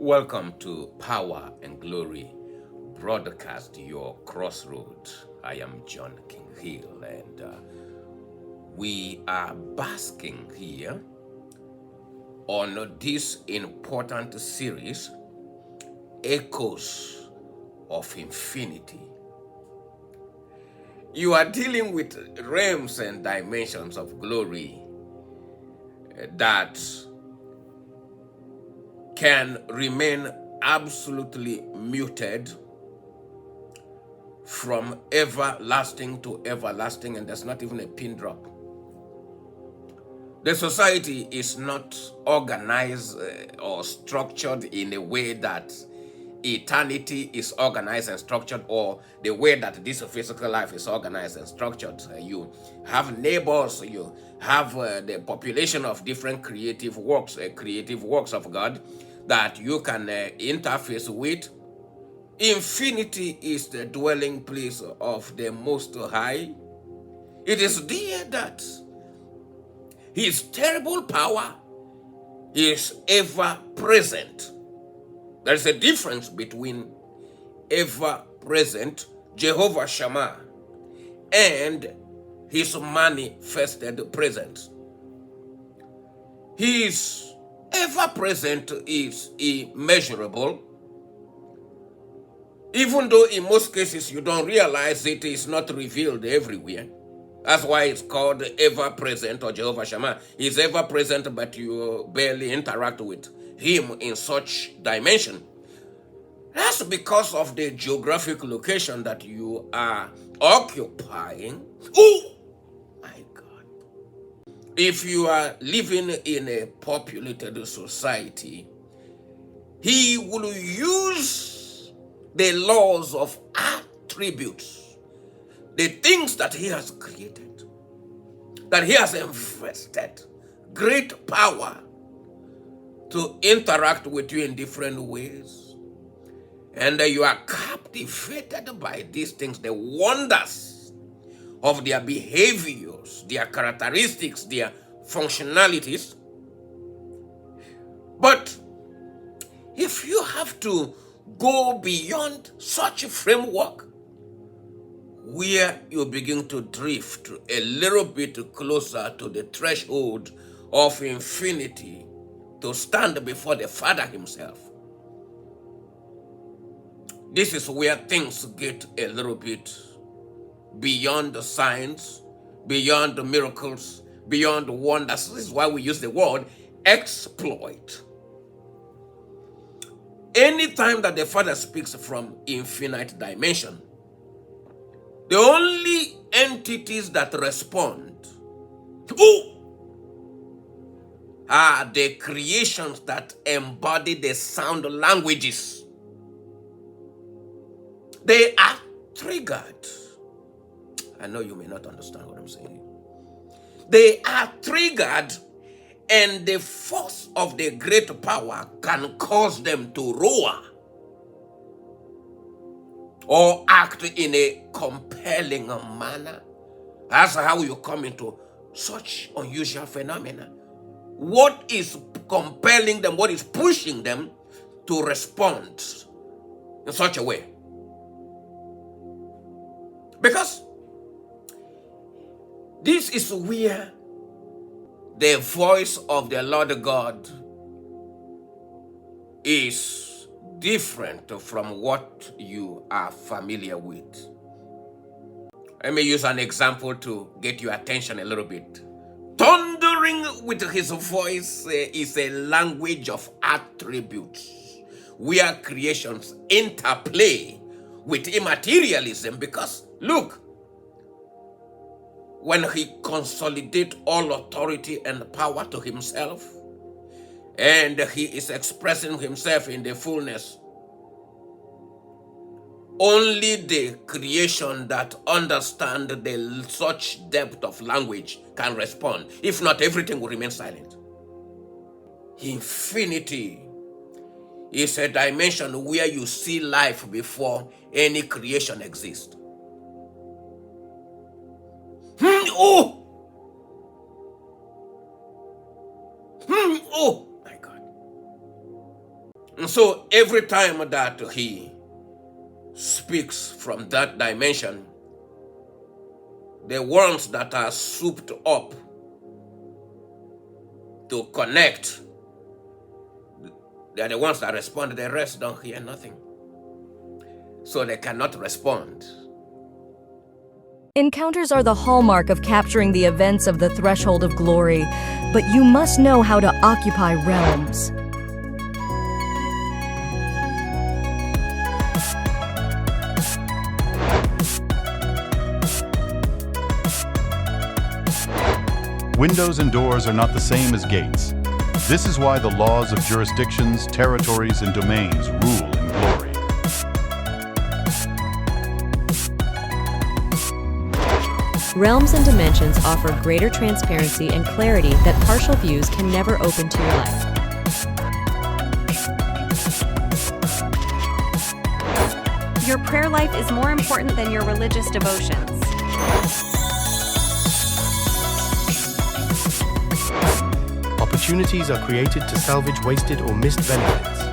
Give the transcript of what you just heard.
Welcome to Power and Glory broadcast, your crossroad. I am John King Hill, and we are basking here on this important series, Echoes of Infinity. You are dealing with realms and dimensions of glory that can remain absolutely muted from everlasting to everlasting, and there's not even a pin drop. The society is not organized or structured in a way that eternity is organized and structured, or the way that this physical life is organized and structured. You have neighbors, you have the population of different creative works of God that you can interface with. Infinity is the dwelling place of the Most High. It is there that His terrible power is ever present. There is a difference between ever present, Jehovah Shammah, and His manifested presence. His ever present is immeasurable, even though in most cases you don't realize it is not revealed everywhere. That's why it's called ever present or Jehovah Shammah. He's ever present, but you barely interact with Him in such dimension. That's because of the geographic location that you are occupying. Oh my God. If you are living in a populated society, He will use the laws of attributes, the things that He has created, that He has invested great power to interact with you in different ways. And you are captivated by these things, the wonders of their behaviors, their characteristics, their functionalities. But if you have to go beyond such a framework, where you begin to drift a little bit closer to the threshold of infinity to stand before the Father Himself, this is where things get a little bit beyond the signs, beyond the miracles, beyond the wonders. This is why we use the word exploit. Anytime that the Father speaks from infinite dimension, the only entities that respond are the creations that embody the sound languages. They are triggered. I know you may not understand what I'm saying. They are triggered, and the force of the great power can cause them to roar or act in a compelling manner. That's how you come into such unusual phenomena. What is compelling them? What is pushing them to respond in such a way? Because this is where the voice of the Lord God is different from what you are familiar with. Let me use an example to get your attention a little bit. Thundering with His voice is a language of attributes, where creations interplay with immaterialism. Because look, when He consolidates all authority and power to Himself, and He is expressing Himself in the fullness, only the creation that understand such depth of language can respond. If not, everything will remain silent. Infinity is a dimension where you see life before any creation exists. Oh my God. And so every time that he speaks from that dimension, the ones that are souped up to connect, they are the ones that respond. The rest don't hear nothing. So they cannot respond. Encounters are the hallmark of capturing the events of the threshold of glory, but you must know how to occupy realms. Windows and doors are not the same as gates. This is why the laws of jurisdictions, territories, and domains rule in glory. Realms and dimensions offer greater transparency and clarity that partial views can never open to your life. Your prayer life is more important than your religious devotions. Opportunities are created to salvage wasted or missed benefits.